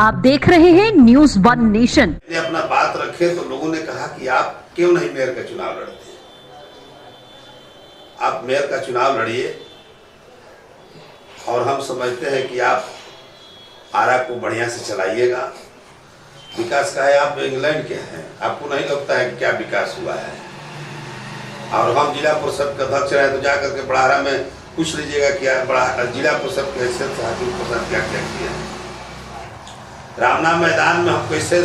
आप देख रहे हैं न्यूज़ वन नेशन। अपना बात रखे तो लोगों ने कहा कि आप क्यों नहीं मेयर का चुनाव लड़ते। आप मेयर का चुनाव लड़िए और हम समझते हैं कि आप आरा को बढ़िया से चलाइएगा। विकास का है, आप इंग्लैंड के हैं, आपको नहीं लगता है कि क्या विकास हुआ है। और हम जिला परिषद का अध्यक्ष रहे तो जा करके बड़ारा में पूछ लीजिएगा क्या बड़ा जिला परिषद के हैसियत से हाकिम प्रसाद क्या क्या किया है। रामना मैदान में हम कैसे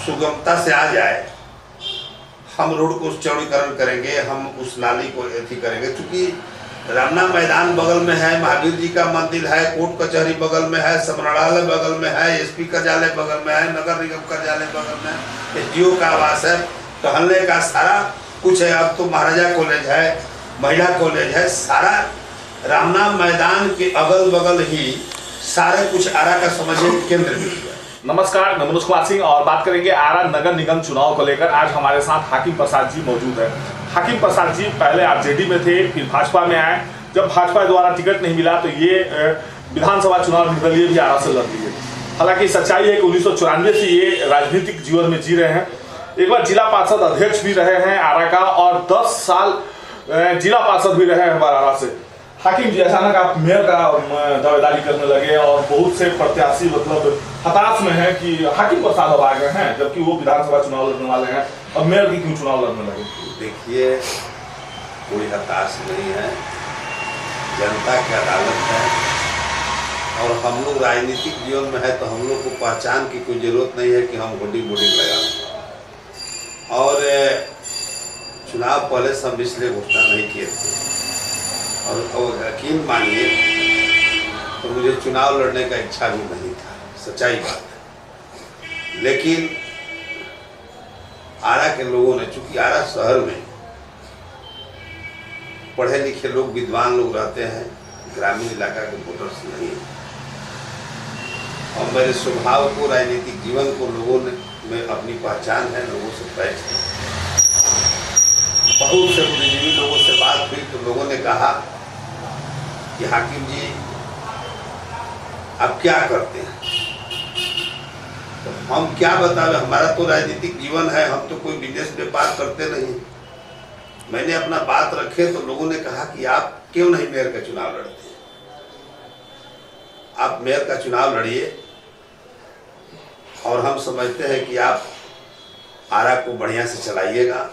सुगमता से आ जाए, हम रोड को चौड़ीकरण करेंगे, हम उस नाली को अथी करेंगे। क्योंकि रामना मैदान बगल में है, महावीर जी का मंदिर है, कोर्ट कचहरी बगल में है, समरणालय बगल में है, एसपी कार्यालय बगल में है, नगर निगम कार्यालय बगल में है, एसडीओ का आवास है, टहलने का सारा कुछ है। अब तो महाराजा कॉलेज है, महिला कॉलेज है, सारा रामना मैदान के अगल बगल ही सारे कुछ आरा का समझिए केंद्र भी है। नमस्कार, मैं मनोज कुमार सिंह और बात करेंगे आरा नगर निगम चुनाव को लेकर। आज हमारे साथ हाकिम प्रसाद जी मौजूद है। हाकिम प्रसाद जी पहले आरजेडी में थे, फिर भाजपा में आए। जब भाजपा द्वारा टिकट नहीं मिला तो ये विधानसभा चुनाव निर्दलीय भी आरा से लड़ लिए। हालांकि सच्चाई है कि 1994 से ये राजनीतिक जीवन में जी रहे हैं। एक बार जिला पार्षद अध्यक्ष भी रहे हैं आरा का और 10 साल जिला पार्षद भी रहे हैं आरा से। हाकिम जी, अचानक आप मेयर का दावेदारी करने लगे और बहुत से प्रत्याशी मतलब हताश में हैं कि हाकिम प्रसाद अब आ गए हैं, जबकि वो विधानसभा चुनाव लड़ने वाले हैं। अब मेयर की क्यों चुनाव लड़ने लगे? देखिए, कोई हताश नहीं है, जनता की अदालत है और हम लोग राजनीतिक जीवन में है तो हम लोग को पहचान की कोई जरूरत नहीं है कि हम होर्डिंग लगा। और चुनाव पहले से हम इसलिए घोषणा नहीं किए थे और यकीन मानिए तो मुझे चुनाव लड़ने का इच्छा भी नहीं था, सच्चाई बात है। लेकिन आरा के लोगों ने, चूंकि आरा शहर में पढ़े लिखे लोग, विद्वान लोग रहते हैं, ग्रामीण इलाका के वोटर्स नहीं, और मेरे स्वभाव को, राजनीतिक जीवन को लोगों में अपनी पहचान है, लोगों से पैठ है। बहुत से बुद्धिजीवी लोगों से बात हुई तो लोगों ने कहा कि हाकिम जी आप क्या करते हैं। तो हम क्या बतावें, हमारा तो राजनीतिक जीवन है, हम तो कोई बिजनेस व्यापार करते नहीं। मैंने अपना बात रखे तो लोगों ने कहा कि आप क्यों नहीं मेयर का चुनाव लड़ते। आप मेयर का चुनाव लड़िए और हम समझते हैं कि आप आरा को बढ़िया से चलाइएगा।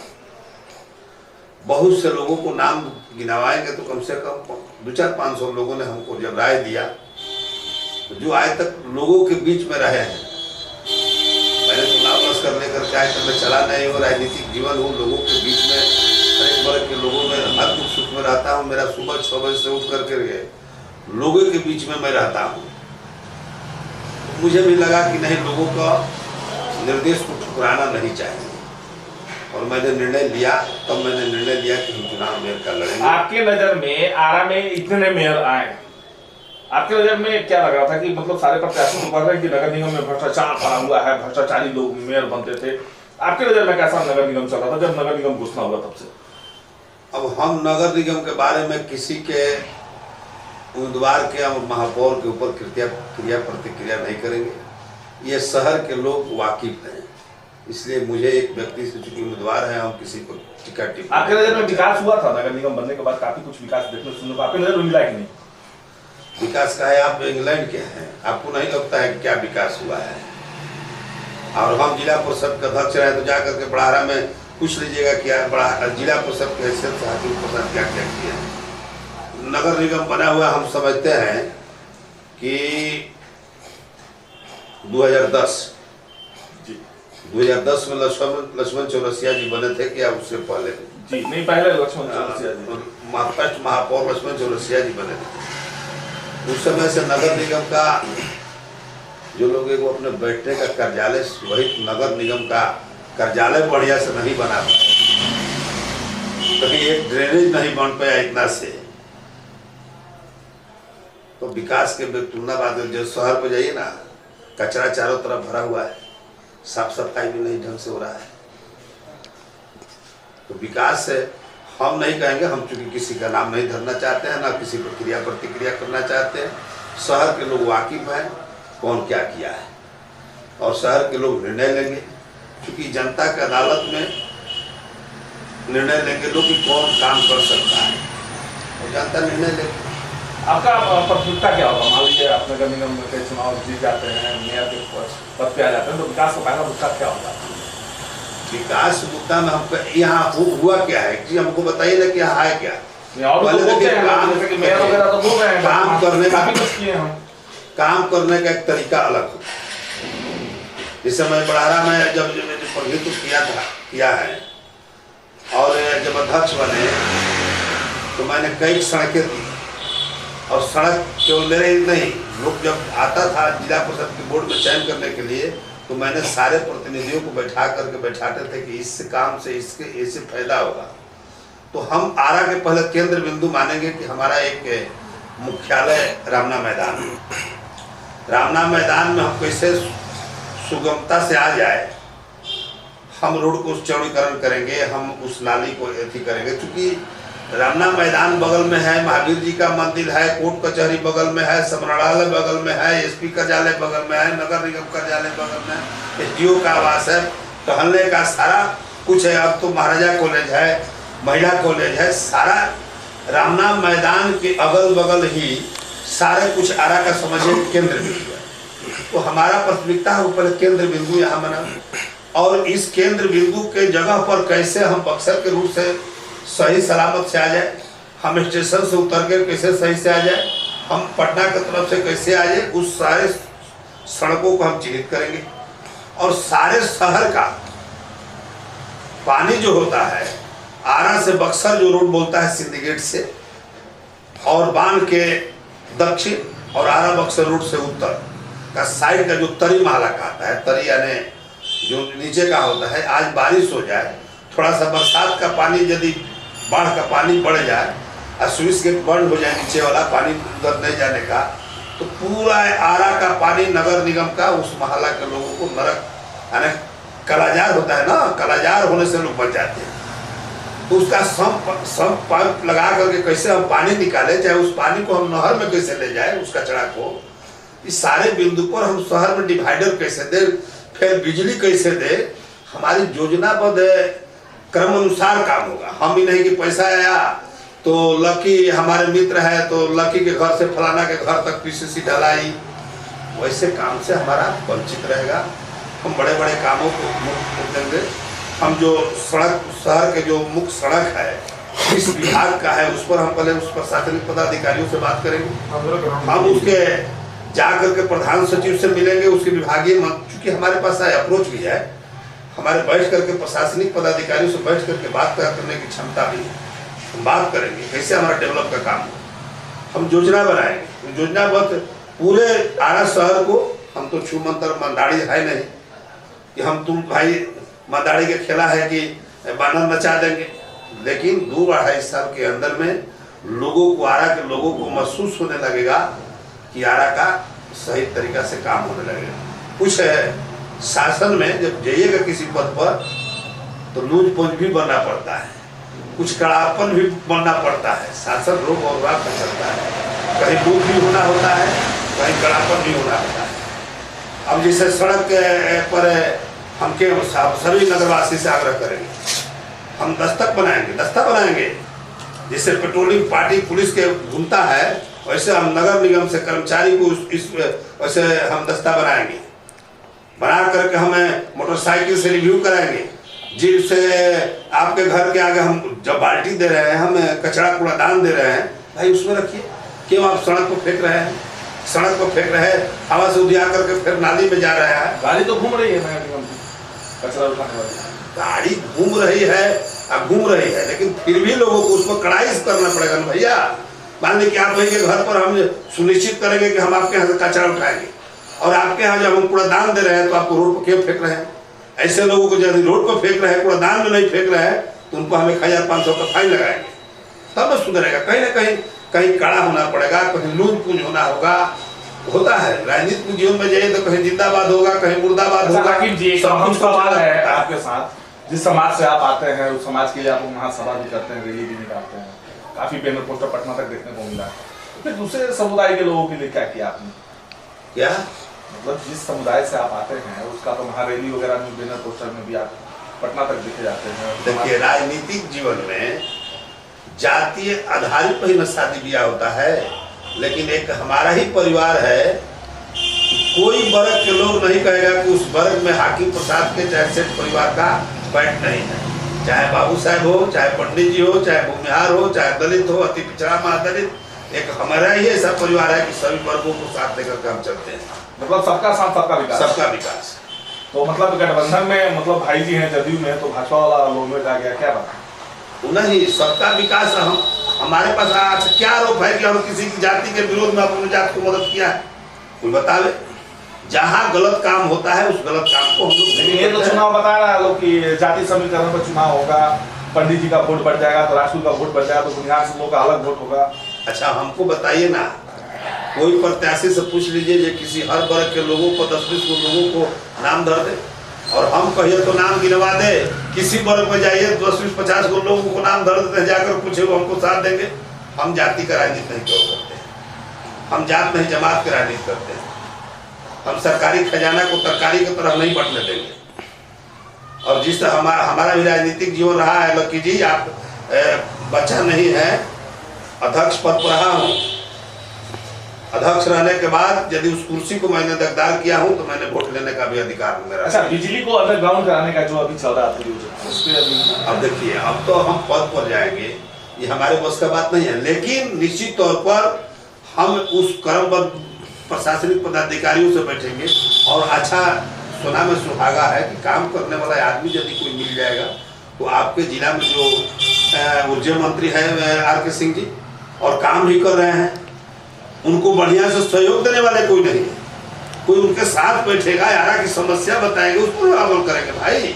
बहुत से लोगों को नाम गिनवाएंगे तो कम से कम 200-500 लोगों ने हमको जब राय दिया, जो आज तक लोगों के बीच में रहे हैं। मैंने चुनाव लश्कर लेकर के आज तक मैं चला नहीं हूँ, राजनीतिक जीवन हूँ, लोगों के बीच में हर एक वर्ग के लोगों में हर दुख सुख में रहता हूँ। मेरा सुबह 6 बजे से उठ करके लोगों के बीच में मैं रहता हूँ। तो मुझे भी लगा कि नहीं, लोगों का निर्देश को ठुकराना नहीं चाहिए और मैंने निर्णय लिया। तब मैंने निर्णय लिया कि हम चुनाव मेयर का लड़ेंगे। आपके नजर में आरा में इतने मेयर आए, आपके नजर में क्या लग रहा था कि मतलब सारे प्रत्याशी तो कह रहे हैं कि नगर निगम में भ्रष्टाचार पड़ा हुआ है, भ्रष्टाचारी लोग मेयर बनते थे। आपके नजर में कैसा नगर निगम चल रहा था जब नगर निगम घोषणा हुआ तब से? अब हम नगर निगम के बारे में किसी के उम्मीदवार के और महापौर के ऊपर क्रिया प्रतिक्रिया नहीं करेंगे। ये शहर के लोग वाकिफ हैं, इसलिए मुझे एक व्यक्ति से चूंकि उम्मीदवार है, हम किसी को टिकट। आपके नजर में विकास हुआ था नगर निगम बनने के बाद? काफी कुछ विकास देखने सुनने को आपके नजर में मिला कि नहीं? विकास का है, आप इंग्लैंड के हैं, आपको नहीं लगता है कि क्या विकास हुआ है। और हम जिला परिषद का अध्यक्ष रहे तो जा करके बड़ारा में पूछ लीजिएगा क्या बड़ा जिला परिषद के हैसियत से हाकिम प्रसाद क्या क्या किया है। नगर निगम बना हुआ हम समझते हैं कि 2010 में लक्ष्मण चौरसिया जी बने थे, क्या उससे पहले? जी नहीं, पहले लक्ष्मण चौरसिया जी, फर्स्ट महापौर लक्ष्मण चौरसिया जी बने थे। उस समय से नगर निगम का जो लोग एक वो अपने बैठने का कार्यालय, वही नगर निगम का कार्यालय बढ़िया से नहीं बना, कहीं एक ड्रेनेज नहीं बन पाया इतना से। तो विकास के तुलना बाद जो शहर पे जाइए ना, कचरा चारों तरफ भरा हुआ है, साफ सफाई भी नहीं ढंग से हो रहा है। तो विकास से हम नहीं कहेंगे, हम चूंकि किसी का नाम नहीं धरना चाहते हैं, ना किसी पर क्रिया प्रतिक्रिया करना चाहते हैं। शहर के लोग वाकिफ हैं कौन क्या किया है। और शहर के लोग निर्णय लेंगे, क्योंकि जनता की अदालत में निर्णय लेंगे लोग कि कौन काम कर सकता है, और जनता निर्णय लेगी। आपका प्राथमिकता क्या होगा? मान लीजिए आप नगर निगम के चुनाव जीत जाते हैं, मेयर के पद पे आ जाते हैं, तो विकास का पहला मुद्दा क्या होगा? विकास मुद्दा में हमको यहाँ हुआ क्या है कि हमको बताइए ना कि यहाँ है क्या। काम करने का काम करने का एक तरीका अलग हो। इस समय बड़ारा में जब प्रतिनिधित्व किया है और जब अध्यक्ष बने तो मैंने कई सड़कें दी, और सड़क केवल मेरे ही नहीं, लोग जब आता था जिला परिषद के बोर्ड में चयन करने के लिए तो मैंने सारे प्रतिनिधियों को बैठाते थे कि इस काम से इसके ऐसे फायदा होगा। तो हम आरा के पहले केंद्र बिंदु मानेंगे कि हमारा एक मुख्यालय रामना मैदान है। रामना मैदान में हम कैसे सुगमता से आ जाए, हम रोड को चौड़ीकरण करेंगे, हम उस नाली को अथी करेंगे, क्योंकि रामना मैदान बगल में है, महावीर जी का मंदिर है, कोर्ट कचहरी बगल में है, समरणालय बगल में है, एसपी कार्यालय बगल में है, नगर निगम कार्यालय बगल में है, एसडीओ का आवास है, टहलने का सारा कुछ है। अब तो महाराजा कॉलेज है, महिला कॉलेज है, सारा रामना मैदान के अगल बगल ही सारे कुछ आरा का समझिए केंद्र बिंदु है। तो हमारा प्राथमिकता है ऊपर केंद्र बिंदु यहाँ बना, और इस केंद्र बिंदु के जगह पर कैसे हम बक्सर के रूट से सही सलामत से आ जाए, हम स्टेशन से उतर के कैसे सही से आ जाए, हम पटना की तरफ से कैसे आ जाए, उस सारे सड़कों को हम चिन्हित करेंगे। और सारे शहर का पानी जो होता है, आरा से बक्सर जो रोड बोलता है सिंडिकेट से, और बांध के दक्षिण और आरा बक्सर रोड से उत्तर का साइड का जो तरी माला का आता है, तरी यानी जो नीचे का होता है, आज बारिश हो जाए, थोड़ा सा बरसात का पानी यदि बाढ़ का पानी बढ़ जाए और स्विच गेट बंद हो जाए नीचे वाला पानी उधर नहीं जाने का, तो पूरा आरा का पानी नगर निगम का उस मोहल्ला के लोगों को नरक यानी कालाजार होता है ना, कालाजार होने से लोग बच जाते हैं। तो उसका संप पाइप लगा करके कैसे हम पानी निकाले, चाहे उस पानी को हम नहर में कैसे ले जाए, उस कचरा को, इस सारे बिंदु पर हम शहर में डिवाइडर कैसे दे, फिर बिजली कैसे दे, हमारी योजनाबद्ध क्रम अनुसार काम होगा। हम ही नहीं कि पैसा आया तो लकी हमारे मित्र है तो लकी के घर से फलाना के घर तक पीसीसी ढलाई, वैसे काम से हमारा वंचित रहेगा। हम बड़े बड़े कामों को मुक्त देंगे। हम जो सड़क, शहर के जो मुख्य सड़क है इस विभाग का है, उस पर हम पहले उस प्रशासनिक पदाधिकारियों से बात करेंगे। हम उसके जाकर के प्रधान सचिव से मिलेंगे, उसके विभागीय, चूंकि हमारे पास अप्रोच भी है, हमारे बैठ करके प्रशासनिक पदाधिकारियों से बैठ करके बात करने की क्षमता भी है। हम बात करेंगे कैसे हमारा डेवलप का काम हो, हम योजना बनाएंगे, योजनाबद्ध पूरे आरा शहर को। हम तो छू मंतर मंदाड़ी है नहीं कि हम तुम भाई मंदाड़ी के खेला है कि बानर नचा देंगे, लेकिन 2-2.5 साल के अंदर में लोगों को, आरा के लोगों को महसूस होने लगेगा कि आरा का सही तरीका से काम होने लगेगा। कुछ है शासन में जब जाइएगा किसी पद पर तो लूज पोज भी बनना पड़ता है, कुछ कड़ापन भी बनना पड़ता है। शासन रोग और राग कर सकता है, कहीं लूज भी होना होता है, कहीं कड़ापन भी होना होता है। अब जैसे सड़क पर हम के सभी नगरवासी से आग्रह करेंगे, हम दस्तक बनाएंगे, जैसे पेट्रोलिंग पार्टी पुलिस के घूमता है वैसे हम नगर निगम से कर्मचारी को वैसे हम दस्ता बनाएंगे, बना करके हमें मोटरसाइकिल से रिव्यू कराएंगे, जिससे आपके घर के आगे हम जब बाल्टी दे रहे हैं, हम कचरा कूड़ादान दे रहे हैं, भाई उसमें रखिए, क्यों आप सड़क पर फेंक रहे हैं, सड़क पर फेंक रहे हैं, हवा से उधिया करके फिर नाली में जा रहा है। गाड़ी तो घूम रही है कचरा उठाने वाली गाड़ी घूम रही है, लेकिन फिर भी लोगों को उसको कड़ाई से करना पड़ेगा ना भैया। मान लीजिए कि आप के घर पर हम सुनिश्चित करेंगे कि हम आपके यहाँ से कचरा उठाएंगे, और आपके यहाँ जब हम कूड़ादान दे रहे हैं तो आपको रोड पर क्यों फेंक रहे हैं? ऐसे लोगों को यदि रोड पर फेंक रहे हैं, कूड़ादान में नहीं फेंक रहे हैं, तो उनको हम 1500 का फाइन लगाएंगे, तब न सुधरेगा। कहीं ना कहीं कड़ा होना पड़ेगा, कहीं लूज पूंज होना होगा, होता है राजनीतिक जीवन में जाइए तो कहीं जिंदाबाद होगा, कहीं मुर्दाबाद होगा। सब कुछ सवाल है आपके साथ, जिस समाज से आप आते हैं उस समाज के लिए आप महासभा भी करते हैं, रैली भी निकालते हैं, काफी बैनर पोस्टर पटना तक देखने को मिला। फिर दूसरे समुदाय के लोगों के लिए क्या किया आपने? क्या मतलब जिस समुदाय से आप आते हैं उसका तो वहाँ रैली वगैरह में, बैनर पोस्टर में भी आप पटना तक देखे जाते हैं। देखिए, राजनीतिक जीवन में जातीय आधारित पर ही न शादी ब्याह होता है, लेकिन एक हमारा ही परिवार है, कोई वर्ग के लोग नहीं कहेगा कि उस वर्ग में हाकिम प्रसाद के चाहे सेठ परिवार का पैठ नहीं है। चाहे बाबू साहब हो, चाहे पंडित जी हो, चाहे भूमिहार हो, चाहे दलित हो, अति पिछड़ा महादलित, एक हमारा ही ऐसा परिवार है कि सभी वर्गों को साथ लेकर काम चलते हैं। मतलब सबका साथ सबका विकास। सबका विकास। तो मतलब गठबंधन में मतलब भाई जी हैं जदयू में, तो भाजपा वाला लोग में आ गया, क्या बात है? नहीं, सबका विकास। हम हमारे पास आज क्या आरोप है कि हम किसी की जाति के विरोध में अपनी जाति को मदद किया है? कोई बतावे। जहाँ गलत काम होता है उस गलत काम को हम लोग नहीं। ये तो चुनाव बता रहा है लोग कि जाति समीकरण पर चुनाव होगा, पंडित जी का वोट बढ़ जाएगा तो राजपूत का वोट बढ़ जाएगा, तो बुनियाद से लोग का अलग वोट होगा। अच्छा, हमको बताइए ना, कोई प्रत्याशी से पूछ लीजिए जो किसी हर वर्ग के लोगों को 10-20 लोगों को नाम धर दे, और हम कहिए तो नाम गिनवा दे। किसी वर्ग में जाइए 10-20-50 लोगों को नाम धर देते हैं, जाकर पूछे वो हमको साथ देंगे। हम जाति का राजनीति नहीं क्यों करते हैं, हम जात नहीं जमात की राजनीति करते हैं। हम सरकारी खजाना को तरकारी की तरह नहीं बंटने देंगे। और जिस तरह हमारा भी राजनीतिक जीवन रहा है, लक्की जी आप बच्चा नहीं है, अध्यक्ष पद पर रहा हूँ। अध्यक्ष रहने के बाद यदि उस कुर्सी को मैंने दखदार किया हूँ तो मैंने वोट लेने का भी अधिकार मेरा। अच्छा, बिजली को अंडरग्राउंड कराने का जो अभी चल रहा है, अब देखिए, अब तो हम पद पर जाएंगे, ये हमारे बस का बात नहीं है, लेकिन निश्चित तौर पर हम उस क्रमबद्ध प्रशासनिक पदाधिकारियों से बैठेंगे। और अच्छा, सुना में सुहागा है कि काम करने वाला आदमी यदि कोई मिल जाएगा तो आपके जिला में जो ऊर्जा मंत्री है R.K. सिंह जी, और काम भी कर रहे हैं, उनको बढ़िया से सहयोग देने वाले कोई नहीं है। कोई उनके साथ बैठेगा, आरा की समस्या बताएंगे, उस पर अमल करेंगे। भाई,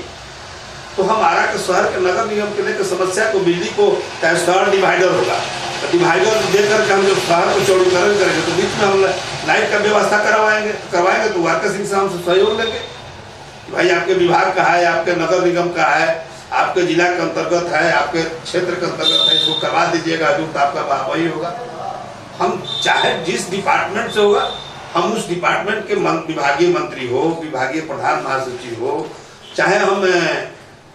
तो हम आरा के शहर के नगर निगम के लेकर समस्या को, बिजली को, चाहे शहर डिवाइडर होगा, तो डिवाइडर दे करके हम जब शहर को चौड़ीकरण करेंगे तो बीच में हम लाइट का व्यवस्था करवाएंगे तो R.K. सिंह से हमसे सहयोग लेंगे। भाई, आपके विभाग का है, आपके नगर निगम का है, आपके जिला के अंतर्गत है, आपके क्षेत्र के अंतर्गत है, इसको करवा दीजिएगा, जो आपका वही होगा। हम चाहे जिस डिपार्टमेंट से होगा, हम उस डिपार्टमेंट के विभागीय मंत्री हो, विभागीय प्रधान महासचिव हो, चाहे हम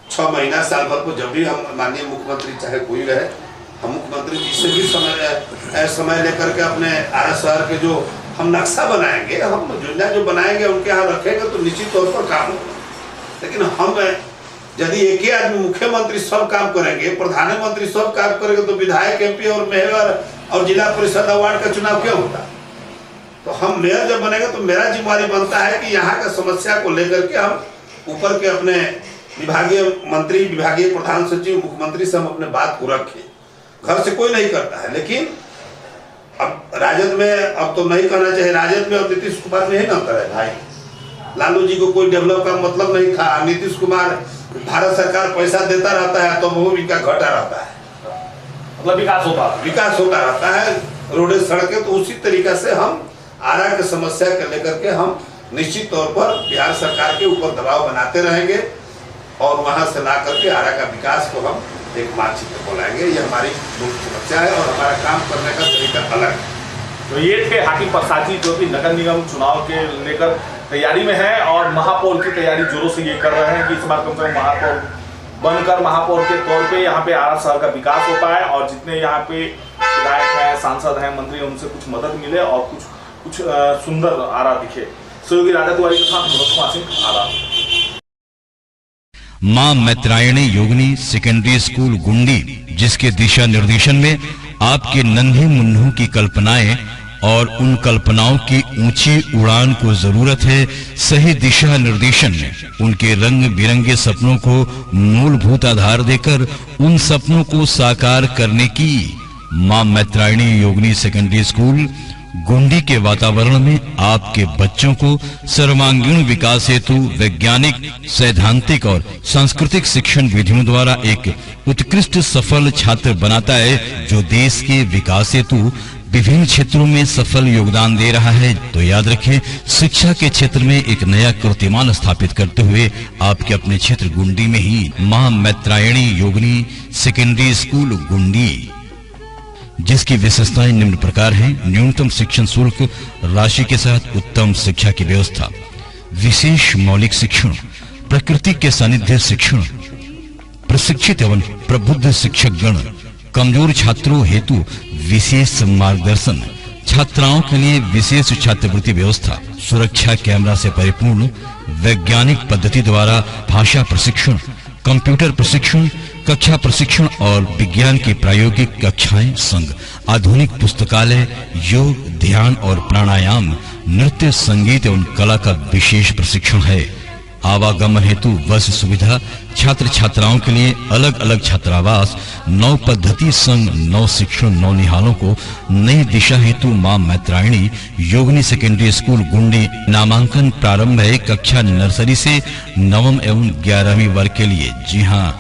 6 महीना साल भर को जब भी हम माननीय मुख्यमंत्री चाहे कोई रहे, हम मुख्यमंत्री जी से भी समय लेकर के अपने आरा शहर के जो हम नक्शा बनाएंगे, हम योजना जो बनाएंगे उनके यहाँ रखेंगे तो निश्चित तौर पर काम होगा। लेकिन हम यदि एक ही आदमी मुख्यमंत्री सब काम करेंगे, प्रधानमंत्री सब काम करेंगे, तो विधायक, MP और मेयर और जिला परिषद वार्ड का चुनाव क्यों होता? तो हम मेयर जब बनेगा तो मेरा जिम्मेवारी बनता है कि यहाँ का समस्या को लेकर के हम ऊपर के अपने विभागीय मंत्री, विभागीय प्रधान सचिव, मुख्यमंत्री से हम अपने बात को रखें। घर से कोई नहीं करता है, लेकिन अब राजद में, अब तो नहीं कहना चाहिए, राजद में और नीतीश कुमार में ही ना करे भाई। लालू जी को कोई डेवलप का मतलब नहीं था। नीतीश कुमार, भारत सरकार पैसा देता रहता है तो वो इनका घटा रहता है, मतलब विकास होता रहता है, रोडे सड़कें। तो उसी तरीके से हम आरा के समस्या को लेकर के हम निश्चित तौर पर बिहार सरकार के ऊपर दबाव बनाते रहेंगे और वहां से ला करके आरा का विकास को हम एक मानचित्र बनाएंगे। ये हमारी मुख्य समस्या है और हमारा काम करने का तरीका अलग है। तो ये थे हाकिम प्रसाद जी, जो कि नगर निगम चुनाव के लेकर तैयारी में है और महापौर की तैयारी जोरों से ये कर रहे हैं कि इस बार कम से कम महापौर बनकर महापौर के तौर पे यहाँ पे आरा शहर का विकास हो पाए और जितने यहाँ पे विधायक हैं, सांसद हैं, मंत्री हैं, उनसे कुछ मदद मिले और कुछ सुंदर आरा दिखे। सहयोगी राजा तिवारी के साथ मनोज कुमार सिंह, आरा। मां मैत्रायणी योगिनी सेकेंडरी स्कूल गुंडी, जिसके दिशा निर्देशन में आपके नन्हे मुन्नों की कल्पनाएं और उन कल्पनाओं की ऊंची उड़ान को जरूरत है सही दिशा निर्देशन में, उनके रंग बिरंगे सपनों को मूलभूत आधार देकर उन सपनों को साकार करने की मां मैत्रायणी योगिनी सेकेंडरी स्कूल गुंडी के वातावरण में आपके बच्चों को सर्वांगीण विकास हेतु वैज्ञानिक, सैद्धांतिक और सांस्कृतिक शिक्षण विधियों द्वारा एक उत्कृष्ट सफल छात्र बनाता है, जो देश के विकास हेतु विभिन्न क्षेत्रों में सफल योगदान दे रहा है। तो याद रखें, शिक्षा के क्षेत्र में एक नया कीर्तिमान स्थापित करते हुए आपके अपने क्षेत्र गुंडी में ही मां मैत्रायणी योगिनी सेकेंडरी स्कूल गुंडी जिसकी विशेषताएं निम्न प्रकार हैं। न्यूनतम शिक्षण शुल्क राशि के साथ उत्तम शिक्षा की व्यवस्था, विशेष मौलिक शिक्षण, प्रकृति के सानिध्य शिक्षण, प्रशिक्षित एवं प्रबुद्ध शिक्षक गण, कमजोर छात्रों हेतु विशेष मार्गदर्शन, छात्राओं के लिए विशेष छात्रवृत्ति व्यवस्था, सुरक्षा कैमरा से परिपूर्ण वैज्ञानिक पद्धति द्वारा भाषा प्रशिक्षण, कंप्यूटर प्रशिक्षण, कक्षा प्रशिक्षण और विज्ञान की प्रायोगिक कक्षाएं संग आधुनिक पुस्तकालय, योग, ध्यान और प्राणायाम, नृत्य, संगीत एवं कला का विशेष प्रशिक्षण है। आवागमन हेतु बस सुविधा, छात्र छात्राओं के लिए अलग अलग छात्रावास, नव पद्धति संग नव शिक्षण नौनिहालों को नई दिशा हेतु मां मैत्रायणी योगिनी सेकेंडरी स्कूल गुंडी। नामांकन प्रारंभ है कक्षा नर्सरी से नवम एवं 11वीं वर्ग के लिए। जी हां,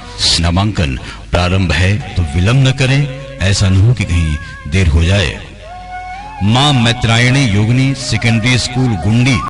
नामांकन प्रारंभ है तो विलंब न करें, ऐसा न हो कि कहीं देर हो जाए। मां मैत्रायणी योगिनी सेकेंडरी स्कूल गुंडी।